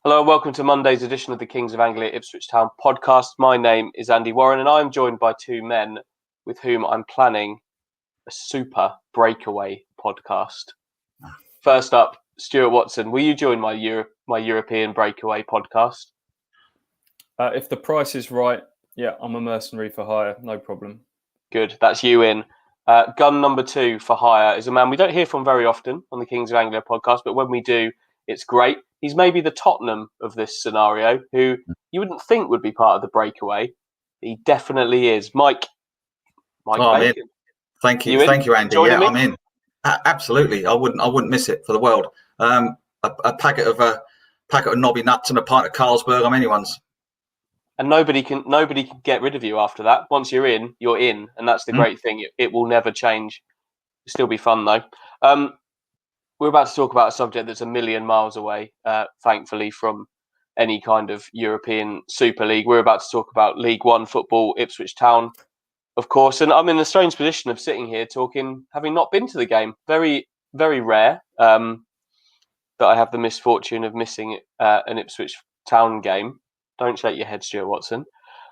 Hello and welcome to Monday's edition of the Kings of Anglia Ipswich Town podcast. My name is Andy Warren and I'm joined by two men with whom I'm planning a super breakaway podcast. First up, Stuart Watson, will you join my European breakaway podcast? If the price is right, yeah, I'm a mercenary for hire, no problem. Good, that's you in. Gun number two for hire is a man we don't hear from very often on the Kings of Anglia podcast, but when we do, it's great. He's maybe the Tottenham of this scenario, who you wouldn't think would be part of the breakaway. He definitely is. Mike Bacon. Thank you, Andy. Joining me? I'm in. Absolutely, I wouldn't miss it for the world. A packet of knobby nuts and a pint of Carlsberg. I'm anyone's. And nobody can get rid of you after that. Once you're in, and that's the great thing. It will never change. It'll still be fun though. We're about to talk about a subject that's a million miles away, thankfully, from any kind of European Super League. We're about to talk about League One football, Ipswich Town, of course. And I'm in the strange position of sitting here talking, having not been to the game. Very, very rare that I have the misfortune of missing an Ipswich Town game. Don't shake your head, Stuart Watson.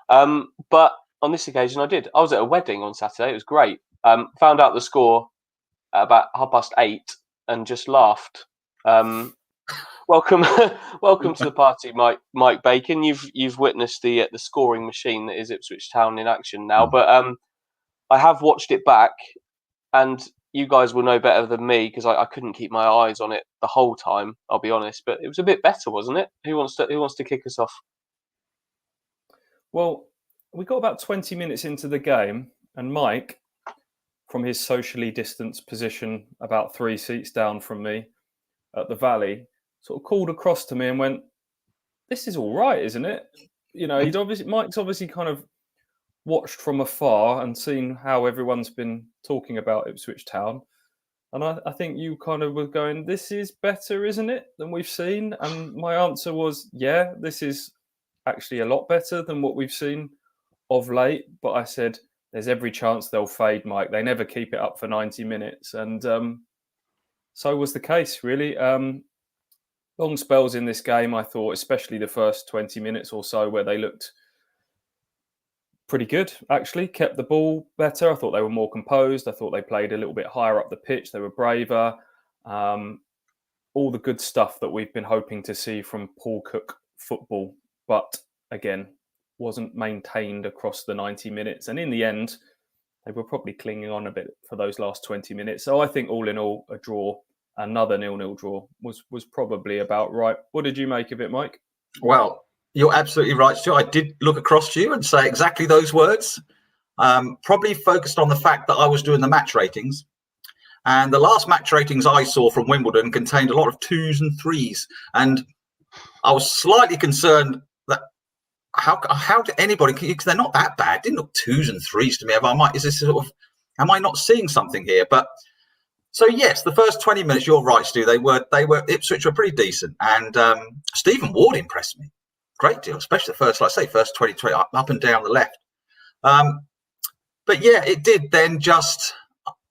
But on this occasion, I did. I was at a wedding on Saturday. It was great. Found out the score at about 8:30 and just laughed. Welcome to the party, Mike Bacon. You've witnessed the scoring machine that is Ipswich Town in action now. But I have watched it back, and you guys will know better than me because I couldn't keep my eyes on it the whole time. I'll be honest, but it was a bit better, wasn't it? Who wants to kick us off? Well, we got about 20 minutes into the game, and Mike, from his socially distanced position about 3 seats down from me at the Valley, sort of called across to me and went, "This is all right, isn't it?" You know, Mike's obviously kind of watched from afar and seen how everyone's been talking about Ipswich Town. And I think you kind of were going, "This is better, isn't it, than we've seen?" And my answer was, "Yeah, this is actually a lot better than what we've seen of late." But I said, there's every chance they'll fade, Mike. They never keep it up for 90 minutes. And so was the case, really. Long spells in this game, I thought, especially the first 20 minutes or so, where they looked pretty good, actually. Kept the ball better. I thought they were more composed. I thought they played a little bit higher up the pitch. They were braver. All the good stuff that we've been hoping to see from Paul Cook football. But again, wasn't maintained across the 90 minutes. And in the end, they were probably clinging on a bit for those last 20 minutes. So I think all in all, a draw, another 0-0 draw was probably about right. What did you make of it, Mike? Well, you're absolutely right, Stuart. I did look across to you and say exactly those words. Probably focused on the fact that I was doing the match ratings. And the last match ratings I saw from Wimbledon contained a lot of 2s and 3s. And I was slightly concerned that how did anybody, because they're not that bad, didn't look 2s and 3s to me. Am I not seeing something here? But so yes, the first 20 minutes, you're right, Stu. Ipswich were pretty decent, and Stephen Ward impressed me great deal, especially the first 20 up and down the left. But yeah, it did then just.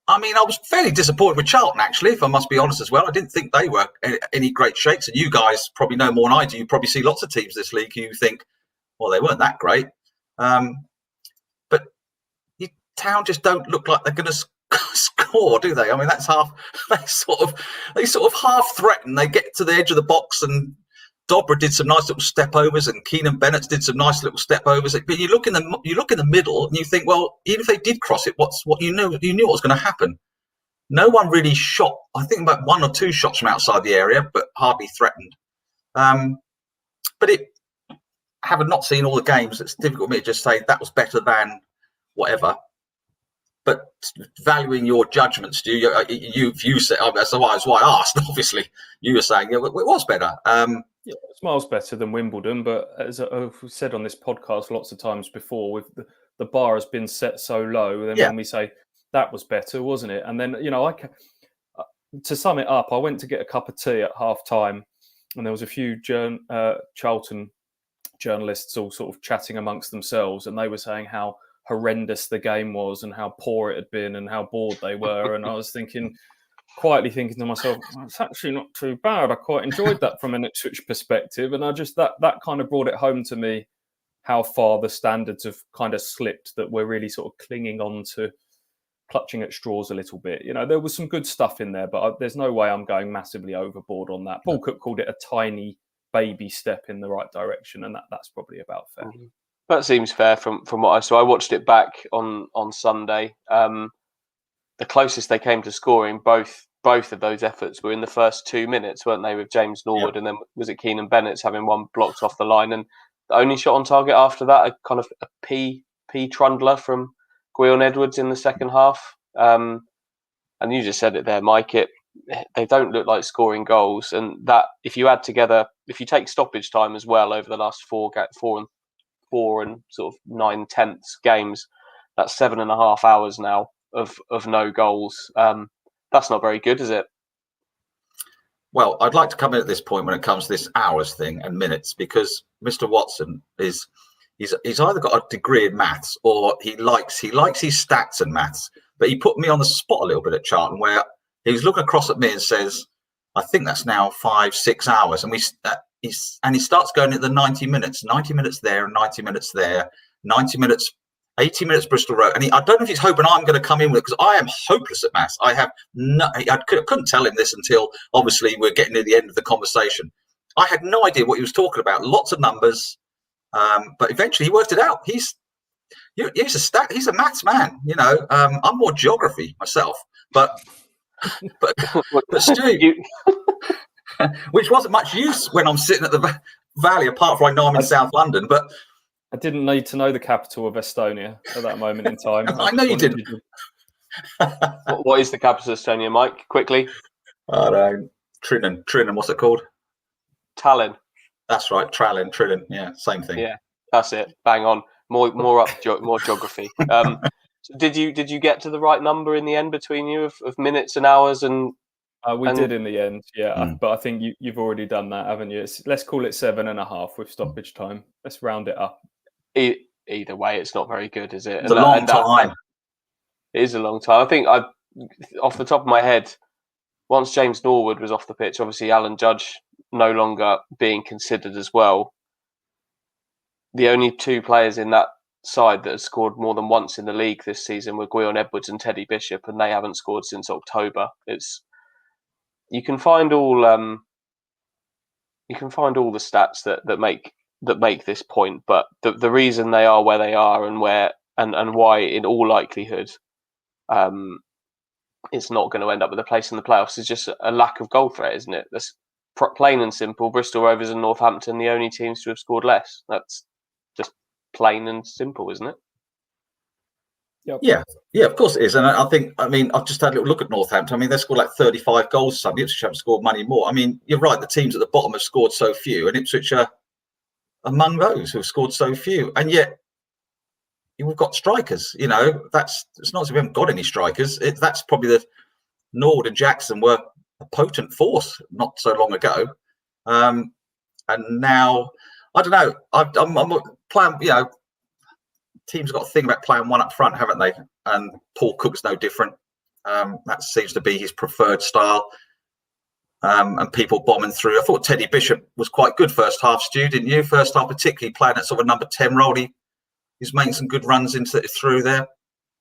I mean, I was fairly disappointed with Charlton, actually, if I must be honest as well. I didn't think they were any great shakes. And you guys probably know more than I do. You probably see lots of teams this league who think, well, they weren't that great. But Town just don't look like they're going to score, do they? I mean, that's half. They sort of half threaten. They get to the edge of the box, and Dobra did some nice little step overs, and Keenan Bennett did some nice little step overs. But you look in the middle, and you think, well, even if they did cross it, what you knew what was going to happen. No one really shot. I think about 1 or 2 shots from outside the area, but hardly threatened. But having not seen all the games, it's difficult for me to just say that was better than whatever. But valuing your judgments, you said, that's why I asked. Obviously, you were saying it was better. Yeah, it's miles better than Wimbledon, but as I've said on this podcast lots of times before, with the bar has been set so low, then when we say that was better, wasn't it? And then, to sum it up, I went to get a cup of tea at half time, and there was a few Charlton journalists all sort of chatting amongst themselves, and they were saying how horrendous the game was and how poor it had been and how bored they were. And I was thinking, quietly thinking to myself, well, it's actually not too bad. I quite enjoyed that from an Ipswich perspective. And I just, that kind of brought it home to me how far the standards have kind of slipped, that we're really sort of clinging on to, clutching at straws a little bit. You know, there was some good stuff in there, but there's no way I'm going massively overboard on that. Paul Cook called it a tiny baby step in the right direction, and that's probably about fair. That seems fair from what I saw. I watched it back on Sunday. The closest they came to scoring, both of those efforts were in the first 2 minutes, weren't they, with James Norwood, and then was it Keenan Bennett's having one blocked off the line, and the only shot on target after that, a kind of a P trundler from Gwion Edwards in the second half. And you just said it there, Mike. They don't look like scoring goals, and that if you add together, if you take stoppage time as well over the last four and sort of 9/10 games, that's 7.5 hours now of no goals. That's not very good, is it? Well, I'd like to come in at this point when it comes to this hours thing and minutes, because Mr. Watson he's either got a degree in maths or he likes his stats and maths. But he put me on the spot a little bit at Charlton, where he was looking across at me and says, "I think that's now 5-6 hours," and he starts going at the 90 minutes there, and 90 minutes there, 90 minutes. 80 minutes Bristol Road, and I don't know if he's hoping I'm going to come in with it, because I am hopeless at maths. I couldn't tell him this until obviously we're getting to the end of the conversation. I had no idea what he was talking about. Lots of numbers, but eventually he worked it out. He's a maths man. You know, I'm more geography myself, but Stu, which wasn't much use when I'm sitting at the Valley, apart from I know I'm in South London, but. I didn't need to know the capital of Estonia at that moment in time. I know you didn't. What is the capital of Estonia, Mike? Quickly. I don't know. Tallinn. What's it called? Tallinn. That's right. Tallinn. Yeah, same thing. Yeah, that's it. Bang on. More geography. Did you get to the right number in the end between you of minutes and hours and? We did in the end, yeah. But I think you've already done that, haven't you? Let's call it 7.5 with stoppage time. Let's round it up. Either way, it's not very good, is it? It's a long time. It is a long time. I think off the top of my head, once James Norwood was off the pitch, obviously Alan Judge no longer being considered as well. The only two players in that side that have scored more than once in the league this season were Gwion Edwards and Teddy Bishop, and they haven't scored since October. You can find all the stats that make this point, but the reason they are where they are and why in all likelihood it's not going to end up with a place in the playoffs is just a lack of goal threat, isn't it? That's plain and simple. Bristol Rovers and Northampton, the only teams to have scored less. That's just plain and simple, isn't it? Yep. Yeah, of course it is. And I've just had a little look at Northampton. I mean, they scored like 35 goals. Some Ipswich haven't scored many more. I mean, you're right. The teams at the bottom have scored so few, and Ipswich are among those who have scored so few. And yet, we've got strikers. You know, it's not as if we haven't got any strikers. That's probably the Norwood and Jackson were a potent force not so long ago, and now I don't know. I'm playing. You know, teams have got a thing about playing one up front, haven't they? And Paul Cook's no different. That seems to be his preferred style. And people bombing through. I thought Teddy Bishop was quite good first half, Stu, didn't you? First half, particularly playing that sort of number 10 role. He's making some good runs through there.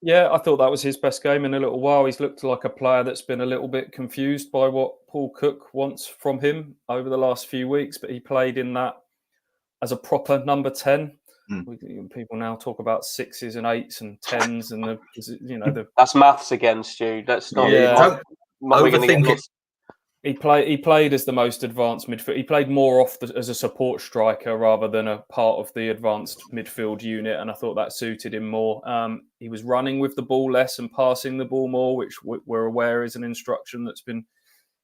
Yeah, I thought that was his best game in a little while. He's looked like a player that's been a little bit confused by what Paul Cook wants from him over the last few weeks, but he played in that as a proper number 10. People now talk about 6s and 8s and 10s, and that's maths again, Stu. That's not. Yeah, don't overthink it. He played as the most advanced midfield. He played more as a support striker rather than a part of the advanced midfield unit, and I thought that suited him more. He was running with the ball less and passing the ball more, which we're aware is an instruction that's been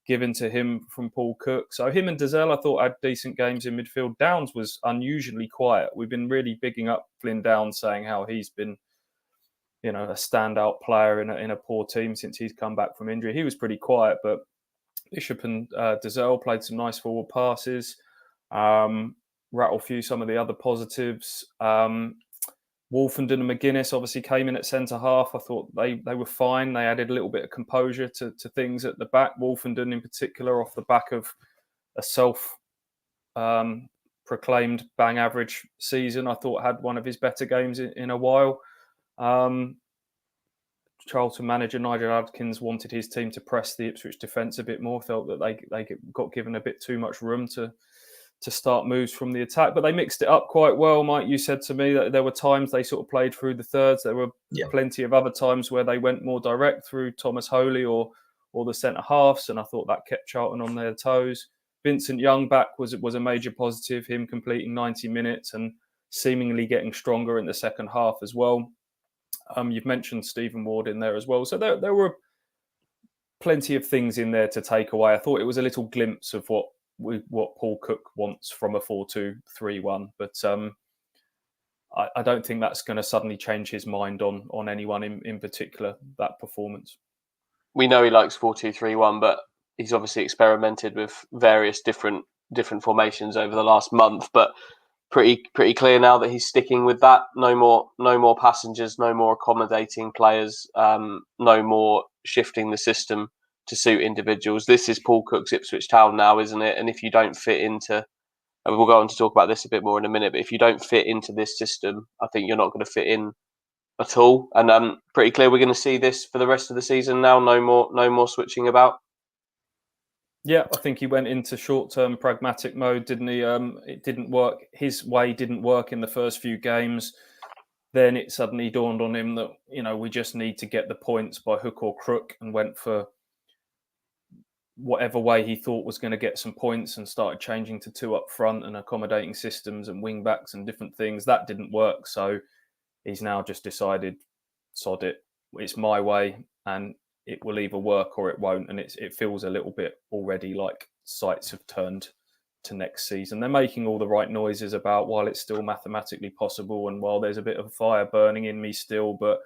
given to him from Paul Cook. So him and Dazelle, I thought, had decent games in midfield. Downs was unusually quiet. We've been really bigging up Flynn Downs, saying how he's been, a standout player in a poor team since he's come back from injury. He was pretty quiet, but Bishop and Dazelle played some nice forward passes. Rattle through some of the other positives. Wolfenden and McGuinness obviously came in at centre-half. I thought they were fine. They added a little bit of composure to things at the back. Wolfenden in particular, off the back of a self-proclaimed bang average season, I thought had one of his better games in a while. Charlton manager Nigel Adkins wanted his team to press the Ipswich defence a bit more, felt that they got given a bit too much room to start moves from the attack, but they mixed it up quite well. Mike, you said to me that there were times they sort of played through the thirds. There were plenty of other times where they went more direct through Thomas Holy or the centre-halves, and I thought that kept Charlton on their toes. Vincent Young back was a major positive, him completing 90 minutes and seemingly getting stronger in the second half as well. You've mentioned Stephen Ward in there as well. So there were plenty of things in there to take away. I thought it was a little glimpse of what Paul Cook wants from a 4-2-3-1. But I don't think that's going to suddenly change his mind on anyone in particular, that performance. We know he likes 4-2-3-1, but he's obviously experimented with various different formations over the last month. But pretty clear now that he's sticking with that. No more passengers, no more accommodating players, no more shifting the system to suit individuals. This is Paul Cook's Ipswich Town now, isn't it? And if you don't fit into, and we'll go on to talk about this a bit more in a minute, but if you don't fit into this system, I think you're not going to fit in at all. And pretty clear we're going to see this for the rest of the season now. No more switching about. Yeah, I think he went into short-term pragmatic mode, didn't he? It didn't work. His way didn't work in the first few games. Then it suddenly dawned on him that, we just need to get the points by hook or crook, and went for whatever way he thought was going to get some points and started changing to two up front and accommodating systems and wing backs and different things. That didn't work. So he's now just decided, sod it, it's my way, and it will either work or it won't. And it feels a little bit already like sights have turned to next season. They're making all the right noises about while it's still mathematically possible and while there's a bit of fire burning in me still, but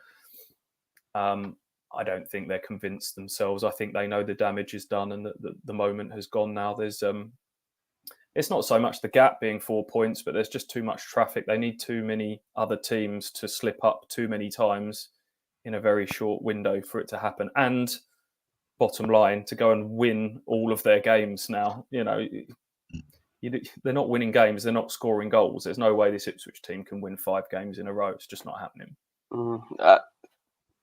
I don't think they're convinced themselves. I think they know the damage is done and that the moment has gone now. There's it's not so much the gap being 4 points, but there's just too much traffic. They need too many other teams to slip up too many times in a very short window for it to happen. And bottom line, to go and win all of their games now, they're not winning games. They're not scoring goals. There's no way this Ipswich team can win 5 games in a row. It's just not happening.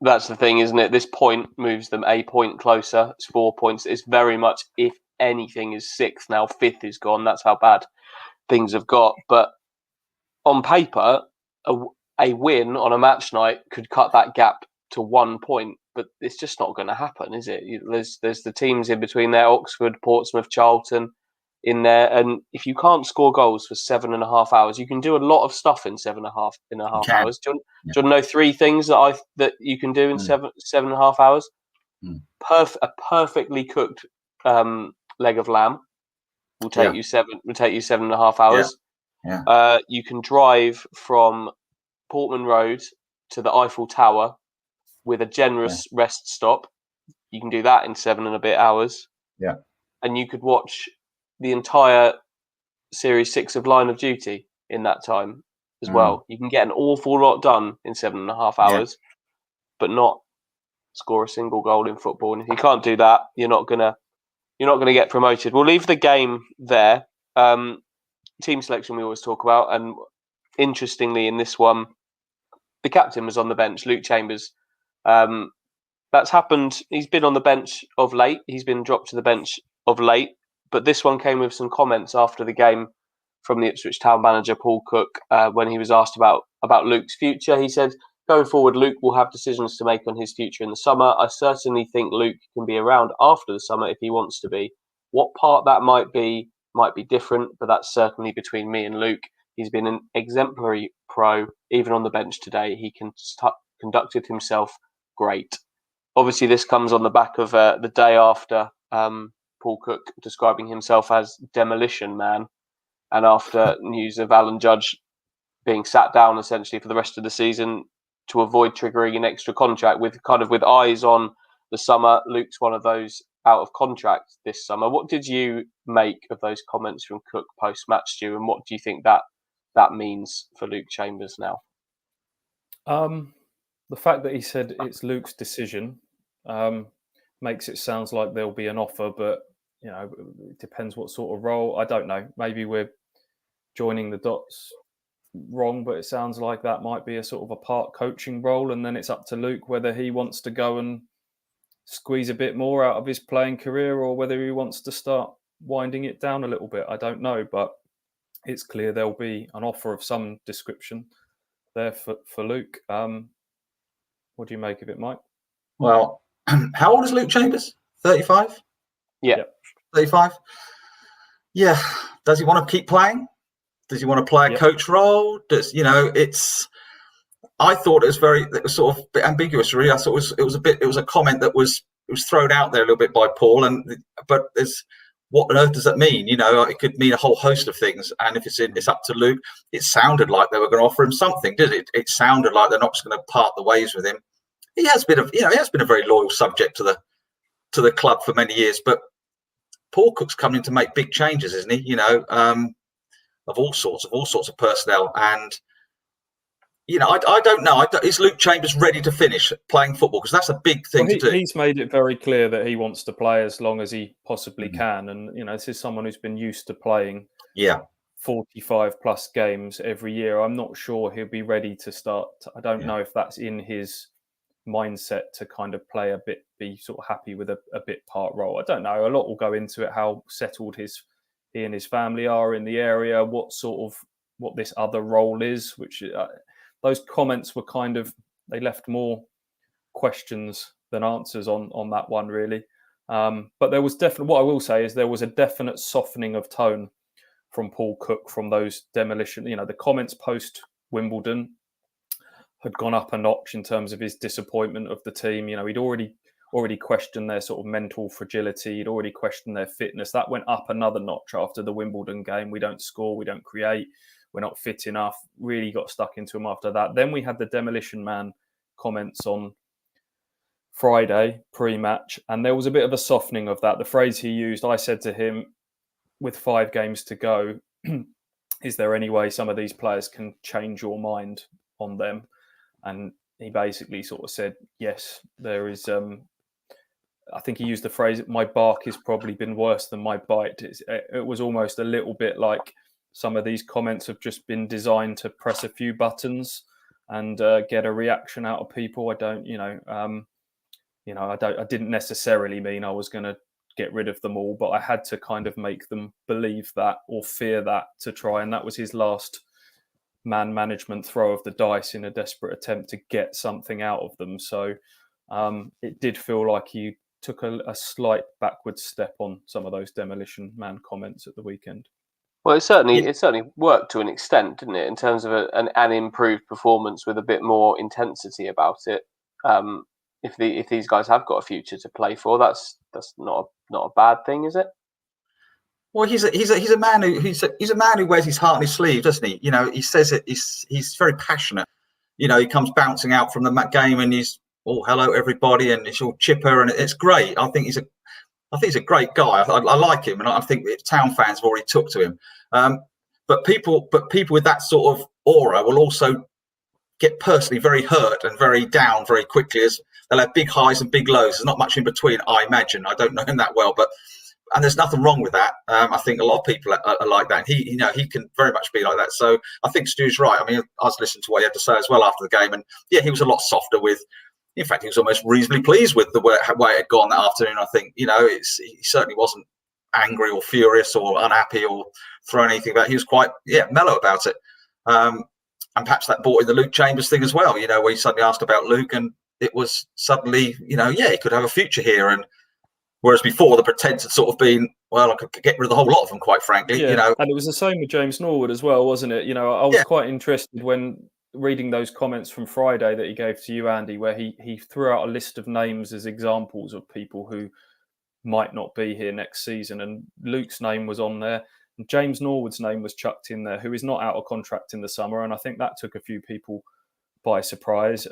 That's the thing, isn't it? This point moves them a point closer. It's 4 points. It's very much, if anything is 6th now, 5th is gone. That's how bad things have got. But on paper, a win on a match night could cut that gap to 1 point. But it's just not going to happen, is it? There's the teams in between there, Oxford, Portsmouth, Charlton in there. And if you can't score goals for 7.5 hours, you can do a lot of stuff in 7.5 hours. Do you want to know 3 things that you can do in 7.5 hours? A perfectly cooked leg of lamb will take you 7.5 hours. You can drive from Portman Road to the Eiffel Tower with a generous rest stop. You can do that in 7 and a bit hours. And you could watch the entire Series 6 of Line of Duty in that time as well. You can get an awful lot done in 7.5 hours, but not score a single goal in football. And if you can't do that, you're not gonna get promoted. We'll leave the game there. Team selection we always talk about, and interestingly in this one, the captain was on the bench, Luke Chambers. That's happened. He's been on the bench of late. He's been dropped to the bench of late. But this one came with some comments after the game from the Ipswich Town manager, Paul Cook, when he was asked about Luke's future. He said, going forward, Luke will have decisions to make on his future in the summer. I certainly think Luke can be around after the summer if he wants to be. What part that might be different, but that's certainly between me and Luke. He's been an exemplary pro, even on the bench today. He conducted himself great. Obviously, this comes on the back of the day after Paul Cook describing himself as Demolition Man, and after news of Alan Judge being sat down essentially for the rest of the season to avoid triggering an extra contract with eyes on the summer. Luke's one of those out of contract this summer. What did you make of those comments from Cook post-match, Stu, and what do you think that means for Luke Chambers now? The fact that he said it's Luke's decision makes it sound like there'll be an offer, but it depends what sort of role. I don't know. Maybe we're joining the dots wrong, but it sounds like that might be a sort of a part coaching role, and then it's up to Luke whether he wants to go and squeeze a bit more out of his playing career or whether he wants to start winding it down a little bit. I don't know, but it's clear there'll be an offer of some description there for Luke. What do you make of it, Mike? Well, how old is Luke Chambers? 35? Yeah. 35? Yeah. Does he want to keep playing? Does he want to play a coach role? I thought it was sort of a bit ambiguous, really. I thought it was a comment that was thrown out there a little bit by Paul, but what on earth does that mean? It could mean a whole host of things. And if it's up to Luke, it sounded like they were going to offer him something, did it? It sounded like they're not just going to part the ways with him. He has been a very loyal subject to the club for many years, but Paul Cook's coming to make big changes, isn't he? Of all sorts of personnel, and I don't know. Is Luke Chambers ready to finish playing football? Because that's a big thing to do. He's made it very clear that he wants to play as long as he possibly can, and this is someone who's been used to playing 45 plus games every year. I'm not sure he'll be ready to start. I don't know if that's in his mindset to kind of play a bit, be sort of happy with a bit part role. I don't know. A lot will go into it, how settled he and his family are in the area, what this other role is, which those comments were kind of, they left more questions than answers on that one, really. But there was definitely, what I will say is there was a definite softening of tone from Paul Cook from those Demolition. The comments post Wimbledon had gone up a notch in terms of his disappointment of the team. He'd already questioned their sort of mental fragility. He'd already questioned their fitness. That went up another notch after the Wimbledon game. We don't score, we don't create, we're not fit enough. Really got stuck into him after that. Then we had the Demolition Man comments on Friday pre-match, and there was a bit of a softening of that. The phrase he used, I said to him, with 5 games to go, is there any way some of these players can change your mind on them? And he basically sort of said, yes, there is. I think he used the phrase, my bark has probably been worse than my bite. It was almost a little bit like some of these comments have just been designed to press a few buttons and get a reaction out of people. I didn't necessarily mean I was going to get rid of them all, but I had to kind of make them believe that or fear that to try. And that was his last man management throw of the dice in a desperate attempt to get something out of them. So it did feel like he took a slight backward step on some of those Demolition Man comments at the weekend. Well, it certainly worked to an extent, didn't it? In terms of an improved performance with a bit more intensity about it. If these guys have got a future to play for, that's not a bad thing, is it? Well, he's a man who wears his heart on his sleeve, doesn't he? He says it. He's very passionate. He comes bouncing out from the game and he's, oh, hello everybody, and it's all chipper and it's great. I think he's a great guy. I like him, and I think town fans have already took to him. But people with that sort of aura will also get personally very hurt and very down very quickly, as they'll have big highs and big lows. There's not much in between, I imagine. I don't know him that well, and there's nothing wrong with that. I think a lot of people are like that. He can very much be like that. So I think Stu's right. I mean, I was listening to what he had to say as well after the game, and yeah, he was a lot softer with. In fact, he was almost reasonably pleased with the way it had gone that afternoon. I think, he certainly wasn't angry or furious or unhappy or throwing anything back. He was quite, mellow about it. And perhaps that brought in the Luke Chambers thing as well, where he suddenly asked about Luke and it was suddenly, he could have a future here. And whereas before the pretense had sort of been, well, I could get rid of the whole lot of them, quite frankly, And it was the same with James Norwood as well, wasn't it? I was quite interested when reading those comments from Friday that he gave to you, Andy, where he threw out a list of names as examples of people who might not be here next season. And Luke's name was on there. And James Norwood's name was chucked in there, who is not out of contract in the summer. And I think that took a few people by surprise.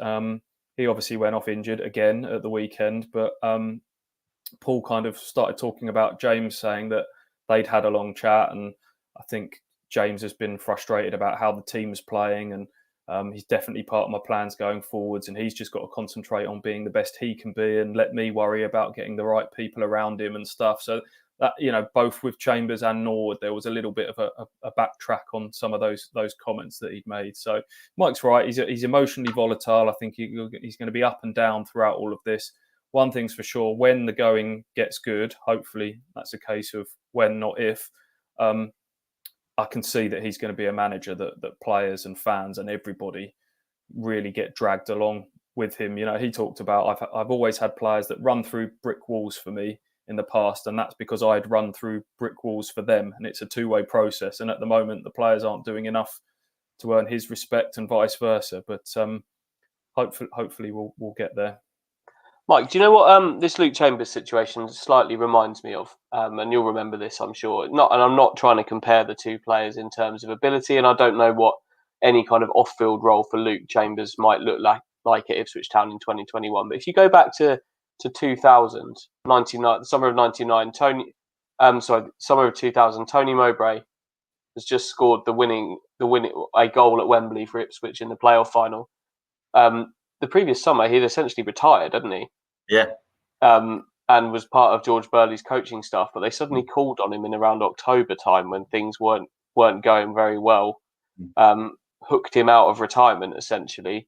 He obviously went off injured again at the weekend, but Paul kind of started talking about James, saying that they'd had a long chat. And I think James has been frustrated about how the team's playing and He's definitely part of my plans going forwards, and he's just got to concentrate on being the best he can be and let me worry about getting the right people around him and stuff. So that, both with Chambers and Norwood, there was a little bit of a backtrack on some of those comments that he'd made. So Mike's right. He's emotionally volatile. I think he's going to be up and down throughout all of this. One thing's for sure, when the going gets good, hopefully that's a case of when, not if, I can see that he's going to be a manager that players and fans and everybody really get dragged along with him. He talked about, I've always had players that run through brick walls for me in the past, and that's because I'd run through brick walls for them, and it's a two-way process. And at the moment, the players aren't doing enough to earn his respect and vice versa. But hopefully we'll get there. Mike, do you know what this Luke Chambers situation slightly reminds me of? And you'll remember this, I'm sure. And I'm not trying to compare the two players in terms of ability, and I don't know what any kind of off-field role for Luke Chambers might look like at Ipswich Town in 2021. But if you go back to 2000, 99, summer of 99, summer of 2000, Tony Mowbray has just scored a goal at Wembley for Ipswich in the playoff final. The previous summer, he'd essentially retired, hadn't he? Yeah. And was part of George Burley's coaching staff, but they suddenly called on him in around October time when things weren't going very well. Hooked him out of retirement, essentially.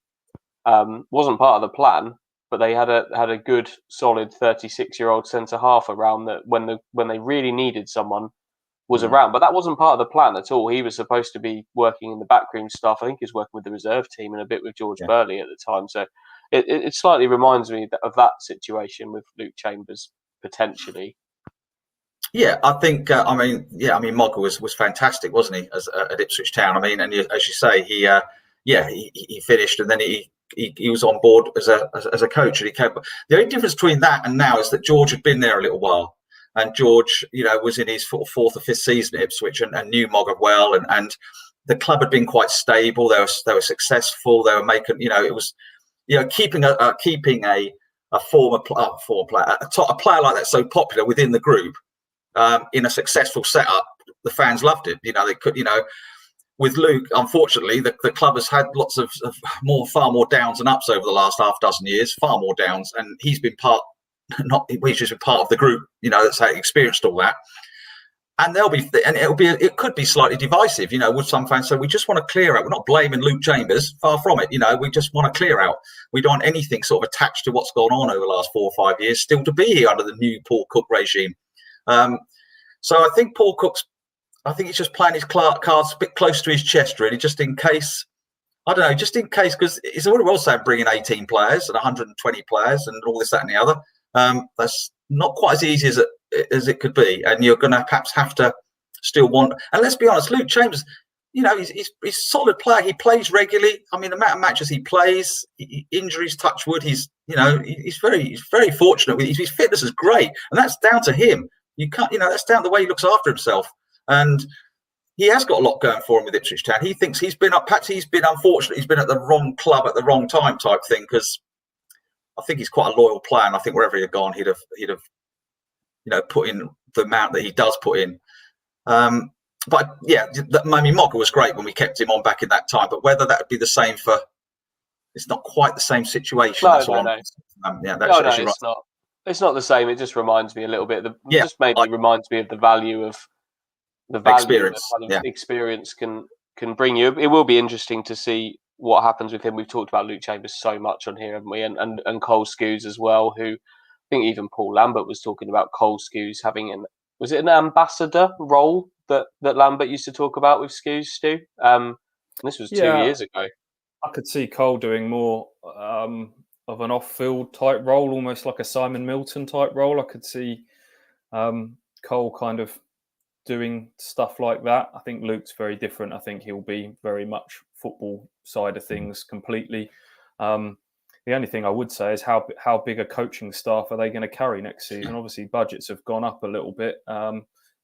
Wasn't part of the plan, but they had a good, solid 36-year-old centre half around that when they really needed someone was around. But that wasn't part of the plan at all. He was supposed to be working in the backroom staff. I think he was working with the reserve team and a bit with George Burley at the time. So it slightly reminds me of that situation with Luke Chambers potentially. Yeah, I think. Mogger was fantastic, wasn't he, at Ipswich Town? And as you say, he finished, and then he was on board as a coach, and he came. The only difference between that and now is that George had been there a little while. And George, was in his fourth or fifth season at Ipswich and knew Mogger well. And the club had been quite stable. They were successful. They were making, it was, keeping a former player, a player like that so popular within the group in a successful setup. The fans loved it. They could, with Luke, unfortunately, the club has had lots of far more downs and ups over the last half dozen years, far more downs, and he's been he's just been part of the group, that's how he experienced all that. And it could be slightly divisive, with some fans. So we just want to clear out. We're not blaming Luke Chambers, far from it. We just want to clear out. We don't want anything sort of attached to what's gone on over the last 4 or 5 years still to be here under the new Paul Cook regime. So I think he's just playing his cards a bit close to his chest, really, just in case. I don't know, just in case, because it's all well saying bringing 18 players and 120 players and all this, that, and the other. That's not quite as easy as it could be, and you're going to perhaps have to still want. And let's be honest, Luke Chambers, he's a solid player. He plays regularly. I mean, the amount of matches he plays, injuries, touch wood. He's very fortunate. His fitness is great, and that's down to him. You can't, that's down to the way he looks after himself, and he has got a lot going for him with Ipswich Town. He thinks perhaps he's been unfortunate. He's been at the wrong club at the wrong time, type thing, because I think he's quite a loyal player, and I think wherever he'd gone, he'd have put in the amount that he does put in. But yeah, Mogger was great when we kept him on back in that time. But whether that would be the same it's not quite the same situation. No. It's not. It's not the same. It just reminds me a little bit. Reminds me of the value experience. Experience can bring you. It will be interesting to see what happens with him. We've talked about Luke Chambers so much on here, haven't we? And Cole Scouse as well, who I think even Paul Lambert was talking about Cole Scouse having was it an ambassador role that Lambert used to talk about with Scouse, Stu? This was 2 years ago. I could see Cole doing more of an off-field type role, almost like a Simon Milton type role. I could see Cole kind of doing stuff like that. I think Luke's very different. I think he'll be very much football side of things completely. The only thing I would say is how big a coaching staff are they going to carry next season? Obviously, budgets have gone up a little bit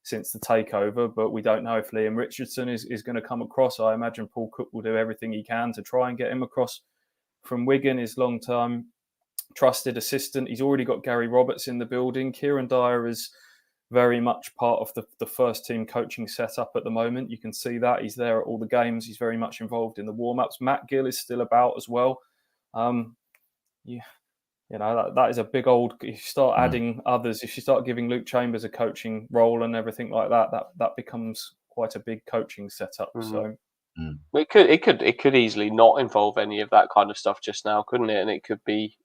since the takeover, but we don't know if Liam Richardson is going to come across. I imagine Paul Cook will do everything he can to try and get him across from Wigan, his long-time trusted assistant. He's already got Gary Roberts in the building. Kieran Dyer is very much part of the first team coaching setup at the moment. You can see that he's there at all the games. He's very much involved in the warm-ups. Matt Gill is still about as well. That is a big old. If you start adding others, if you start giving Luke Chambers a coaching role and everything like that, that becomes quite a big coaching setup. So it could easily not involve any of that kind of stuff just now, couldn't it? And it could be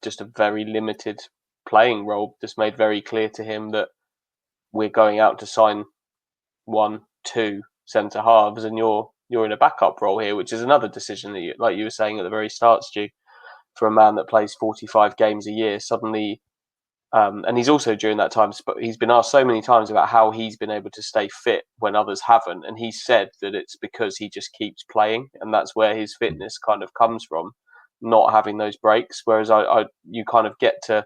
just a very limited playing role, just made very clear to him that we're going out to sign 1-2 centre halves, and you're in a backup role here, which is another decision that like you were saying at the very start, Stu, for a man that plays 45 games a year suddenly. And he's also during that time, he's been asked so many times about how he's been able to stay fit when others haven't, and he said that it's because he just keeps playing, and that's where his fitness kind of comes from, not having those breaks. Whereas you kind of get to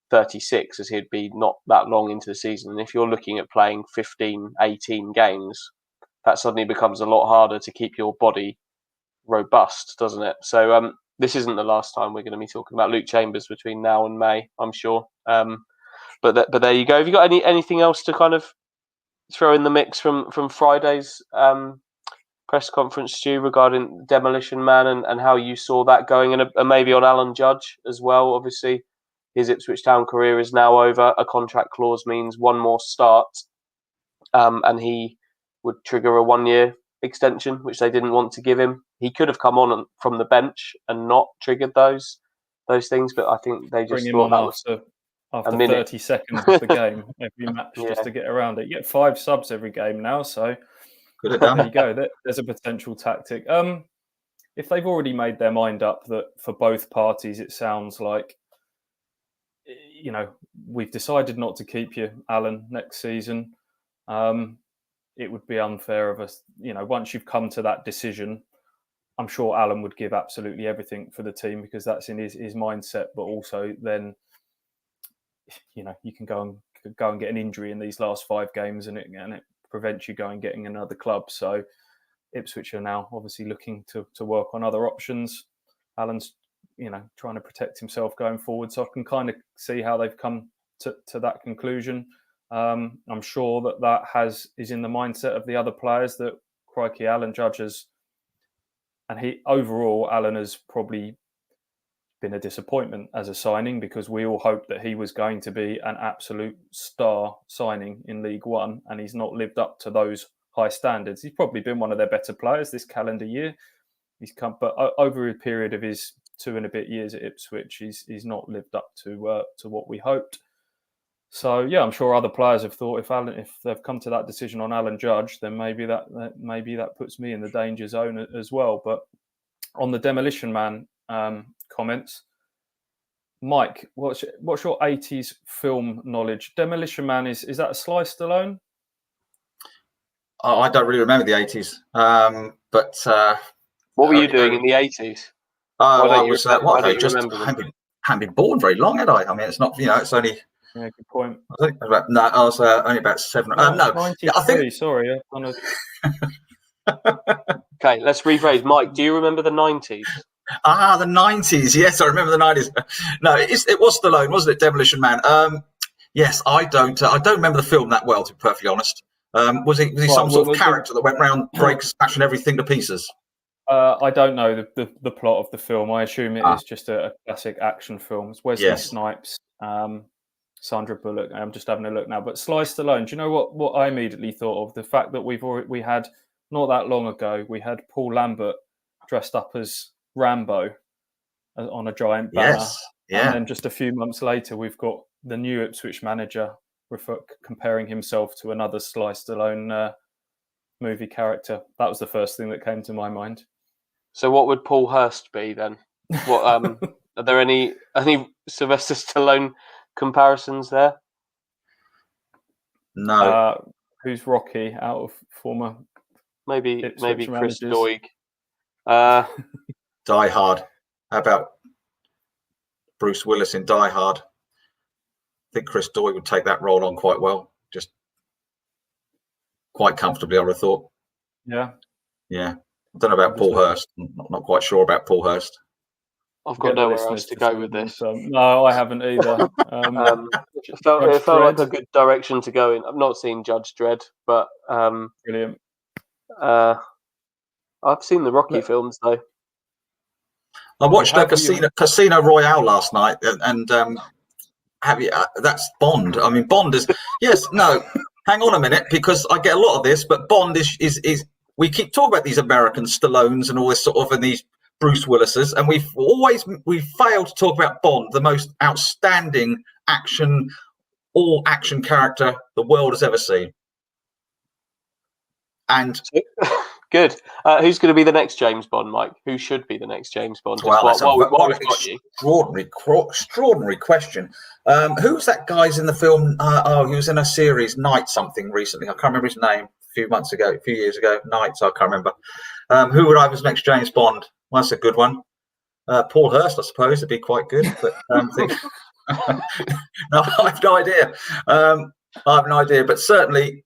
36 as he'd be not that long into the season, and if you're looking at playing 15, 18 games, that suddenly becomes a lot harder to keep your body robust, doesn't it? So this isn't the last time we're going to be talking about Luke Chambers between now and May, I'm sure. But there you go. Have you got anything else to kind of throw in the mix from Friday's press conference, Stu, regarding Demolition Man and how you saw that going, and maybe on Alan Judge as well? Obviously, his Ipswich Town career is now over. A contract clause means one more start, and he would trigger a 1-year extension, which they didn't want to give him. He could have come on from the bench and not triggered those things, but I think they just thought that was after 30 seconds of the game every match just to get around it. You get 5 subs every game now, so could have done. There you go. There's a potential tactic. If they've already made their mind up that for both parties, it sounds like, we've decided not to keep you, Alan, next season. It would be unfair of us, once you've come to that decision. I'm sure Alan would give absolutely everything for the team because that's in his mindset. But also, then, you can go and get an injury in these last 5 games, and it prevents you going and getting another club. So Ipswich are now obviously looking to work on other options. Alan's, trying to protect himself going forward. So I can kind of see how they've come to that conclusion. I'm sure that is in the mindset of the other players that, crikey, Alan Judge has, and Alan has probably been a disappointment as a signing because we all hoped that he was going to be an absolute star signing in League One, and he's not lived up to those high standards. He's probably been one of their better players this calendar year. He's come, but over a period of his 2 and a bit years at Ipswich, he's not lived up to what we hoped. So yeah, I'm sure other players have thought if they've come to that decision on Alan Judge, then maybe that puts me in the danger zone as well. But on the Demolition Man comments, Mike, what's your 80s film knowledge? Demolition Man is that a Sly Stallone? I don't really remember the 80s, but what were you doing in the 80s? I was hadn't been born very long, had I? I mean, it's not, it's only. Yeah, good point. I was only about 7. No, 93, I think. Sorry. Okay, let's rephrase. Mike, do you remember the 90s? The 90s. Yes, I remember the 90s. No, it was Stallone, wasn't it? Demolition Man. Yes, I don't remember the film that well, to be perfectly honest. Was he some sort of character that went around smashing everything to pieces? I don't know the plot of the film. I assume it is just a classic action film. It's Wesley Snipes, Sandra Bullock. I'm just having a look now. But Sly Stallone, do you know what I immediately thought of? The fact that we had, not that long ago, we had Paul Lambert dressed up as Rambo on a giant banner. Yes, yeah. And then just a few months later, we've got the new Ipswich manager comparing himself to another Sly Stallone movie character. That was the first thing that came to my mind. So what would Paul Hurst be then? What are there any Sylvester Stallone comparisons there? No. Who's Rocky out of former? Maybe Ipswich Chris managers? Doig. Die Hard. How about Bruce Willis in Die Hard? I think Chris Doig would take that role on quite well, just quite comfortably, I would have thought. Yeah. I don't know about Paul Hurst. I'm not quite sure about Paul Hurst. I've got Get the nowhere listeners else to to go send with in this. some. No, I haven't either. It felt Judge like a Dredd. good direction to go in. I've not seen Judge Dredd, but Brilliant. I've seen the Rocky Look. films though. I watched Have you- Casino Royale last night, and have you? That's Bond. I mean, Bond is yes, no. Hang on a minute, because I get a lot of this, but Bond is. We keep talking about these American Stallones and all this sort of, and these Bruce Willises, and we've failed to talk about Bond, the most outstanding all action character the world has ever seen. And Good. Who's going to be the next James Bond, Mike? Who should be the next James Bond? well, that's while a we've got you. extraordinary question. Who's that guy's in the film? He was in a series, Night something, recently. I can't remember his name. A few years ago, Nights, I can't remember. Who would I have as next James Bond? Well, that's a good one. Paul Hurst, I suppose, would be quite good. But no, I have no idea. I have no idea. But certainly,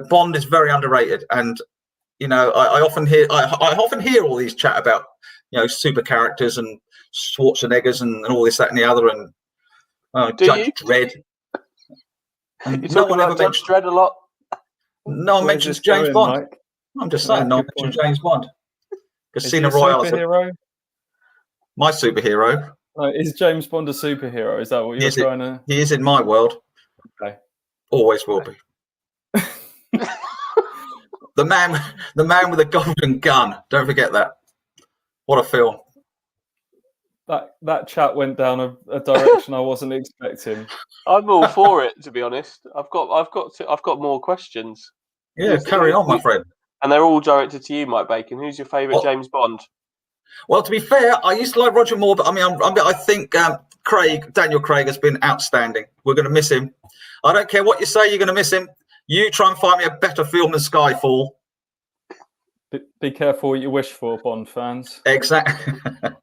Bond is very underrated. And I often hear all these chat about super characters and Schwarzeneggers and all this, that, and the other, and Judge Dredd. And You talking about Judge Dredd a lot? No one mentions James Bond. Mike? I'm just saying, no one mentions James Bond. Casino Is he a Royale. superhero? My superhero. Is James Bond a superhero? Is that what you're trying to? He is in my world. Okay. Always will be. The man with a golden gun. Don't forget that. What a film. That chat went down a direction I wasn't expecting. I'm all for it, to be honest. I've got more questions. Yeah, carry on, my friend. And they're all directed to you, Mike Bacon. Who's your favourite James Bond? Well, to be fair, I used to like Roger Moore, but I mean, I think Daniel Craig has been outstanding. We're going to miss him. I don't care what you say, you're going to miss him. You try and find me a better film than Skyfall. Be careful what you wish for, Bond fans. Exactly.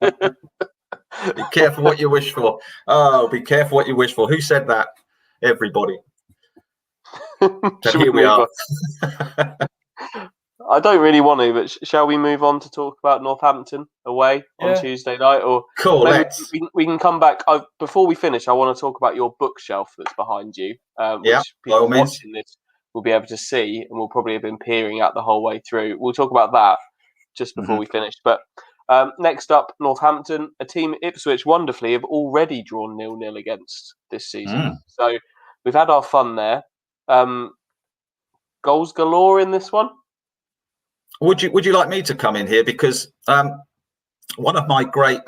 Be careful what you wish for. Oh, be careful what you wish for. Who said that? Everybody. So here we are. I don't really want to, but shall we move on to talk about Northampton away on Tuesday night? Or cool. We can come back. Before we finish, I want to talk about your bookshelf that's behind you. Which people watching this will be able to see, and we'll probably have been peering out the whole way through. We'll talk about that just before we finish. But next up, Northampton, a team Ipswich wonderfully have already drawn 0-0 against this season. So we've had our fun there. Goals galore in this one. Would you like me to come in here, because one of my great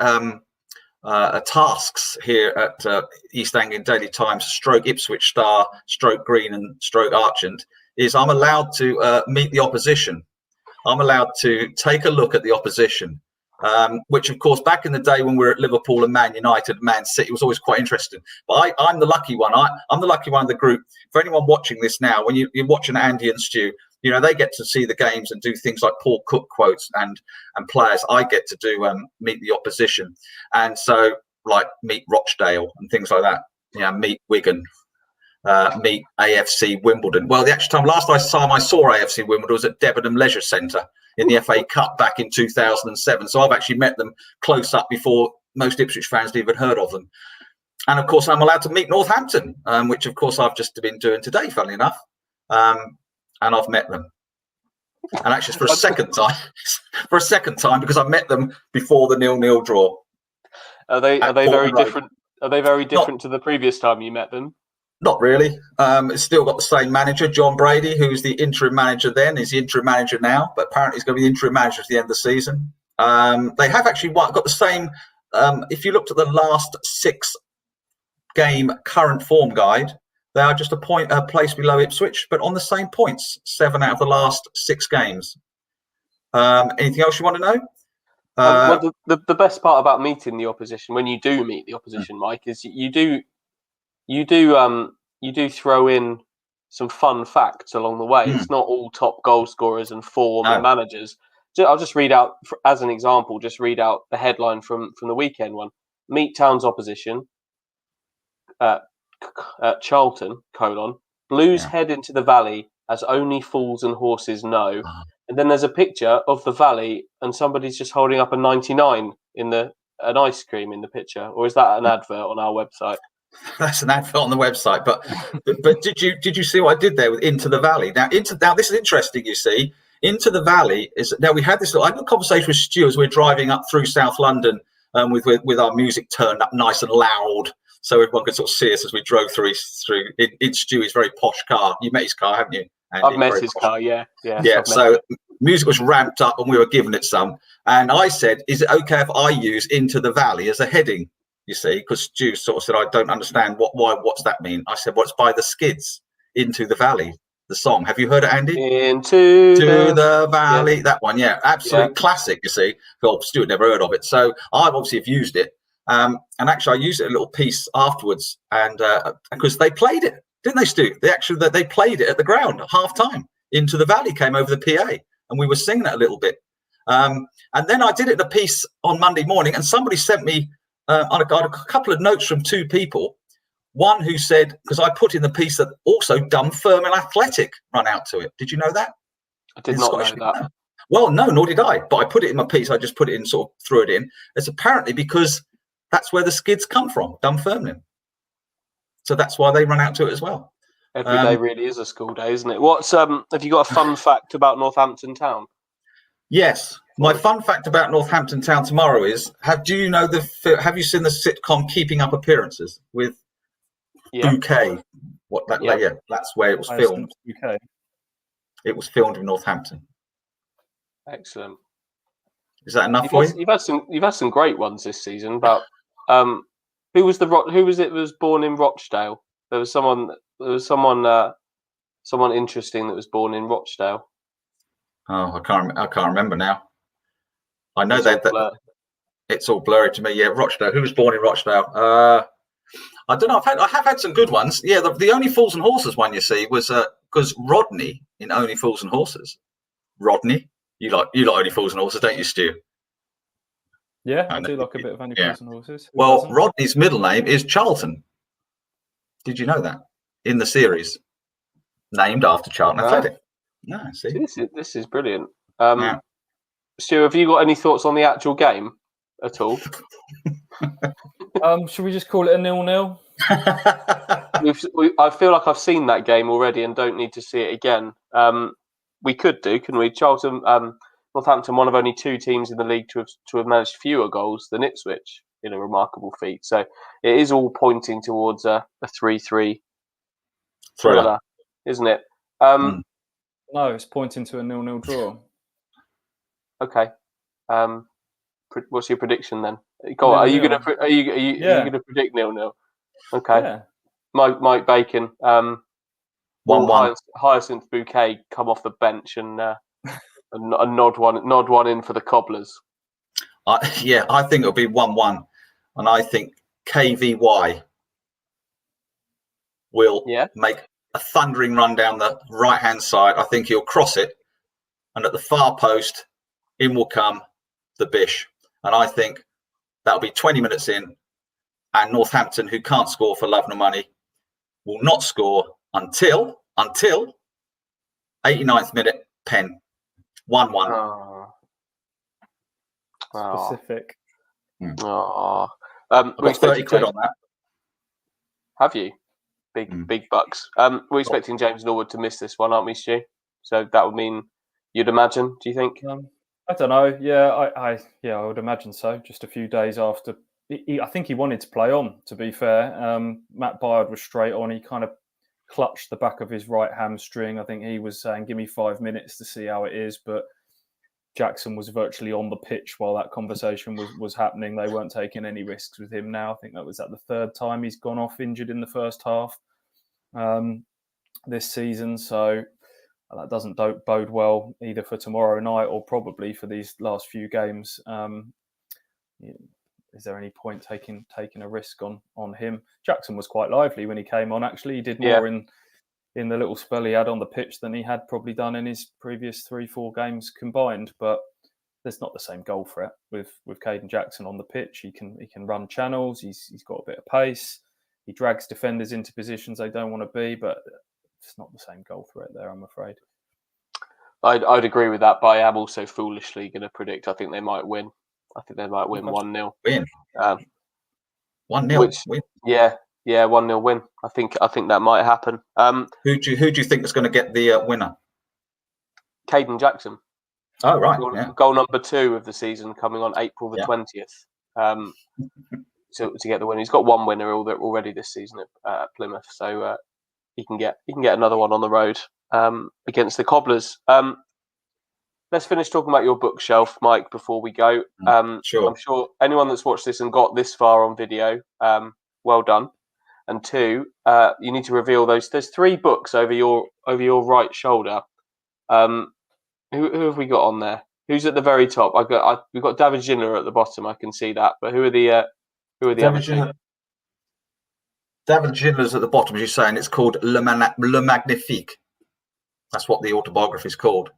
tasks here at East Anglian Daily Times, stroke Ipswich Star, stroke Green and stroke Argent, is I'm allowed to meet the opposition. I'm allowed to take a look at the opposition, which, of course, back in the day when we were at Liverpool and Man United, Man City, was always quite interesting. But I'm the lucky one. I'm the lucky one of the group. For anyone watching this now, when you're watching Andy and Stu, they get to see the games and do things like Paul Cook quotes and players. I get to do meet the opposition, and so like meet Rochdale and things like that. Meet Wigan, meet AFC Wimbledon. Well, the actual last time I saw AFC Wimbledon was at Debenham Leisure Centre in the FA Cup back in 2007. So I've actually met them close up before most Ipswich fans had even heard of them. And of course, I'm allowed to meet Northampton, which of course I've just been doing today, funnily enough. And I've met them, and actually it's for a second time, because I met them before the 0-0 draw. Are they very different? Are they very different to the previous time you met them? Not really. It's still got the same manager, John Brady, who's the interim manager then. He's the interim manager now, but apparently he's going to be the interim manager at the end of the season. They have actually got the same. If you looked at the last 6-game current form guide, they are just a place below Ipswich, but on the same points, 7 out of the last 6 games. Anything else you want to know? Well, the best part about meeting the opposition, when you do meet the opposition, Mike, is you do throw in some fun facts along the way. It's not all top goal scorers and form and managers. I'll just read out, as an example, the headline from the weekend one. Meet Town's opposition. Charlton, Blues head into the valley as only fools and horses know. And then there's a picture of the valley and somebody's just holding up a 99 in the an ice cream in the picture, or is that an advert on our website? That's an advert on the website. But did you see what I did there with Into the Valley? Now this is interesting. You see, Into the Valley is now we had this. I had a conversation with Stuart as we're driving up through South London with our music turned up nice and loud, so everyone could sort of see us as we drove through in Stewie's very posh car. You met his car, haven't you, Andy? I've met his car. Yeah. So music was ramped up, and we were giving it some. And I said, "Is it okay if I use Into the Valley as a heading?" You see, because Stu sort of said, "I don't understand what's that mean?" I said, "Well, it's by the Skids, Into the Valley, the song. Have you heard it, Andy? Into the Valley, that one, yeah, absolute classic. You see, well, Stuart never heard of it, so I've obviously have used it, and actually I used it in a little piece afterwards, and because they played it, didn't they, Stu? They played it at the ground at half time. Into the Valley came over the PA, and we were singing it a little bit, and then I did it in a piece on Monday morning, and somebody sent me. I got a couple of notes from two people. One who said, because I put in the piece that also Dunfermline Athletic run out to it. Did you know that? I did not know that. Well, no, nor did I. But I put it in my piece. I just put it in, sort of threw it in. It's apparently because that's where the Skids come from, Dunfermline. So that's why they run out to it as well. Every day really is a school day, isn't it? What's have you got a fun fact about Northampton Town? Yes. My fun fact about Northampton Town tomorrow is: have you seen the sitcom Keeping Up Appearances with Bouquet? That's where it was filmed. UK. It was filmed in Northampton. Excellent. Is that enough for you? You've had some great ones this season. About who was it was born in Rochdale? There was someone interesting that was born in Rochdale. Oh, I can't remember now. I know that it's all blurry to me. Yeah, Rochdale. Who was born in Rochdale? I don't know. I have had some good ones. Yeah, the Only Fools and Horses one, you see, was because Rodney in Only Fools and Horses. Rodney, you like Only Fools and Horses, don't you, Stu? Yeah, I do like a bit of Only Fools and Horses. Well, Rodney's middle name is Charlton. Did you know that? In the series, named after Charlton Athletic. No, see, this is brilliant. Stu, have you got any thoughts on the actual game at all? Should we just call it a 0-0? I feel like I've seen that game already and don't need to see it again. We could do, couldn't we? Charlton, Northampton, one of only two teams in the league to have managed fewer goals than Ipswich in a remarkable feat. So it is all pointing towards a 3-3 thriller, isn't it? No, it's pointing to a 0-0 draw. Okay. What's your prediction then? Go on. Are you going to predict 0-0? Okay. Yeah. Mike Bacon. 1-1. Hyacinth Bouquet come off the bench and nod one in for the Cobblers. I think it'll be 1-1, and I think KVY will make a thundering run down the right-hand side. I think he'll cross it, and at the far post, in will come the Bish. And I think that'll be 20 minutes in, and Northampton, who can't score for love nor money, will not score until 89th minute, pen. 1-1. Specific. I've got 30 quid on that. Have you? Big bucks. We're expecting James Norwood to miss this one, aren't we, Stu? So that would mean, you'd imagine, do you think? I don't know. Yeah, I would imagine so. Just a few days after, I think he wanted to play on. To be fair, Matt Byard was straight on. He kind of clutched the back of his right hamstring. I think he was saying, "Give me 5 minutes to see how it is." But Jackson was virtually on the pitch while that conversation was happening. They weren't taking any risks with him now. I think that was the third time he's gone off injured in the first half this season. So that doesn't bode well either for tomorrow night or probably for these last few games. Is there any point taking a risk on him? Jackson was quite lively when he came on. Actually, he did more in the little spell he had on the pitch than he had probably done in his previous 3-4 games combined. But there's not the same goal threat with Caden Jackson on the pitch. He can run channels. He's got a bit of pace. He drags defenders into positions they don't want to be, but it's not the same goal threat there, I'm afraid. I'd agree with that, but I am also foolishly going to predict I think they might win. I think they might win 1-0. Win. 1-0 Which, win. Yeah, 1-0 win. I think that might happen. Who do you think is going to get the winner? Caden Jackson. Oh, right. Goal number 2 of the season coming on April the 20th. To get the win. He's got one winner already this season at Plymouth, so he can get another one on the road against the Cobblers. Let's finish talking about your bookshelf, Mike, before we go. Sure. I'm sure anyone that's watched this and got this far on video, well done. And 2, you need to reveal those. There's 3 books over your right shoulder. Who have we got on there? Who's at the very top? We've got David Giller at the bottom. I can see that. But who are the other 2? David Giller's at the bottom, as you're saying. It's called Le Magnifique. That's what the autobiography is called.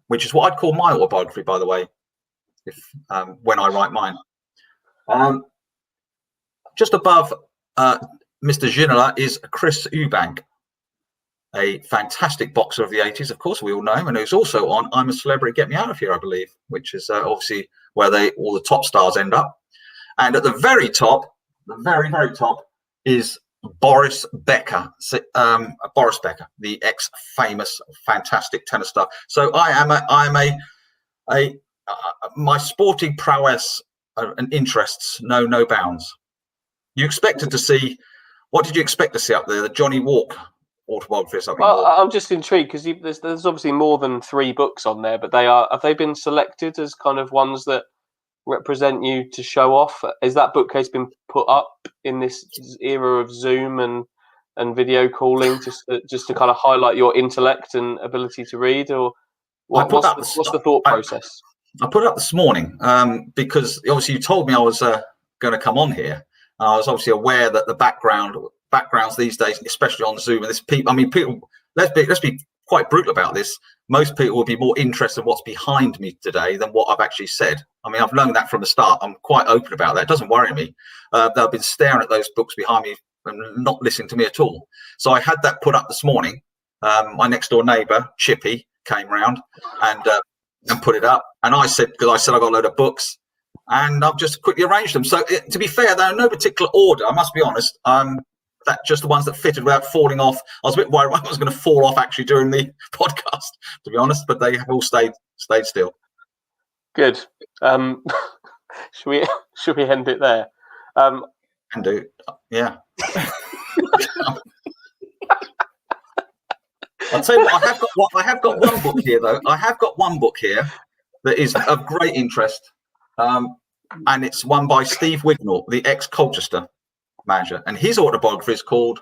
Which is what I'd call my autobiography, by the way, when I write mine. Just above Mr. Ginola is Chris Eubank, a fantastic boxer of the 80s, of course, we all know him, and who's also on I'm a Celebrity, Get Me Out of Here, I believe, which is obviously where all the top stars end up. And at the very top, very top, is Boris Becker, the ex-famous, fantastic tennis star. So my sporting prowess and interests know no bounds. You expected to see, what did you expect to see up there? The Johnny Walk autobiography or something? Well, I'm just intrigued because there's obviously more than 3 books on there, but have they been selected as kind of ones that represent you to show off? Is that bookcase been put up in this era of Zoom and video calling just to kind of highlight your intellect and ability to read, or what's the thought process? I put it up this morning because obviously you told me I was going to come on here. I was obviously aware that the backgrounds these days, especially on Zoom, and people. Let's be quite brutal about this. Most people will be more interested in what's behind me today than what I've actually said. I mean, I've known that from the start. I'm quite open about that. It doesn't worry me. They've been staring at those books behind me and not listening to me at all. So I had that put up this morning. My next door neighbour, Chippy, came round and put it up. And I said, because I said I got a load of books, and I've just quickly arranged them. So to be fair, they're in no particular order. I must be honest. That just the ones that fitted without falling off. I was a bit worried I was going to fall off actually during the podcast, to be honest. But they have all stayed still. Good. Should we end it there? Can do. Yeah. I'll tell you what. I have got one book here, though. I have got one book here that is of great interest, and it's one by Steve Wignall, the ex-Colchester manager, and his autobiography is called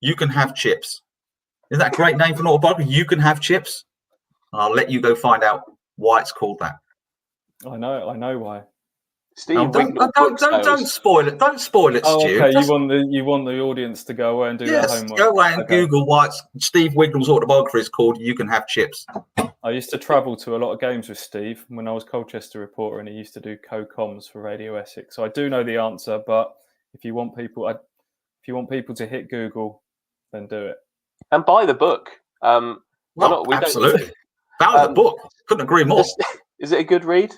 "You Can Have Chips." Isn't that a great name for an autobiography? You Can Have Chips. And I'll let you go find out why it's called that. I know why. Steve, don't spoil it. Don't spoil it, Stu. Okay. You want the audience to go away and do their homework. Go away and Google why Steve Wignall's autobiography is called "You Can Have Chips." I used to travel to a lot of games with Steve when I was Colchester reporter, and he used to do co-coms for Radio Essex. So I do know the answer, but if you want people to hit Google, then do it and buy the book. Absolutely, found the book. Couldn't agree more. Is it a good read?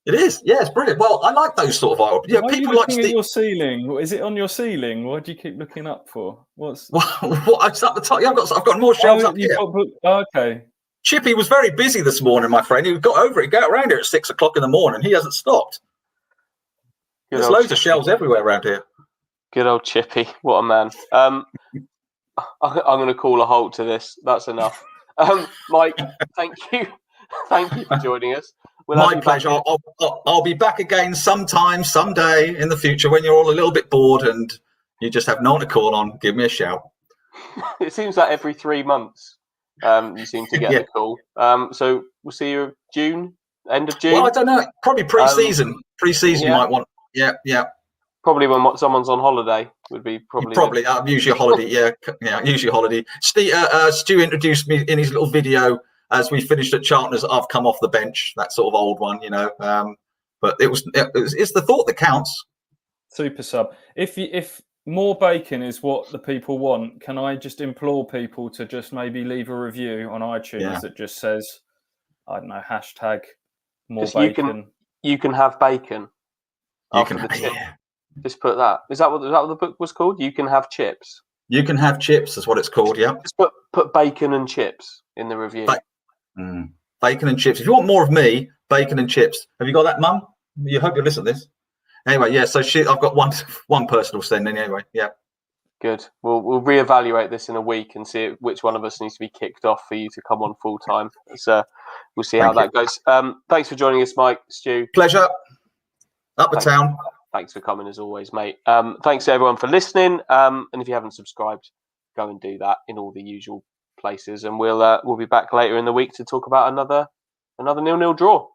It is. Yeah, it's brilliant. Well, I like those sort of people are you looking at your ceiling? Is it on your ceiling? What do you keep looking up for? What? It's up the top. Yeah, I've got more shelves up here. Okay. Chippy was very busy this morning, my friend. He got over it. He got around here at 6 o'clock in the morning. He hasn't stopped. There's loads of shelves everywhere around here. Good old Chippy. What a man. I'm going to call a halt to this. That's enough. Mike, thank you. Thank you for joining us. My pleasure. I'll be back again sometime, someday in the future when you're all a little bit bored and you just have no one to call on. Give me a shout. It seems like every 3 months you seem to get the call. So we'll see you end of June. Well, I don't know. Probably pre-season. You might want. Yeah. Probably when someone's on holiday would be probably. Usually a holiday. Yeah. Usually a holiday. Stu introduced me in his little video. As we finished at Charlton, as I've come off the bench, that sort of old one, but it's the thought that counts. Super sub. If more bacon is what the people want, can I just implore people to just maybe leave a review on iTunes that just says, I don't know, hashtag more bacon. You can have bacon. You after can the have, chip. yeah. Just put that. Is that what the book was called? You can have chips. You can have chips, is what it's called. Yeah. Just put bacon and chips in the review. Bacon and chips. If you want more of me, bacon and chips. Have you got that, Mum? You hope you listen to this. Anyway, yeah. So I've got one personal sending. Anyway, yeah. Good. We'll reevaluate this in a week and see which one of us needs to be kicked off for you to come on full time. So we'll see how that goes. Thanks for joining us, Mike, Stu. Pleasure. Up the town. Thanks for coming as always, mate. Thanks to everyone for listening. And if you haven't subscribed, go and do that in all the usual places. And we'll be back later in the week to talk about another 0-0 draw.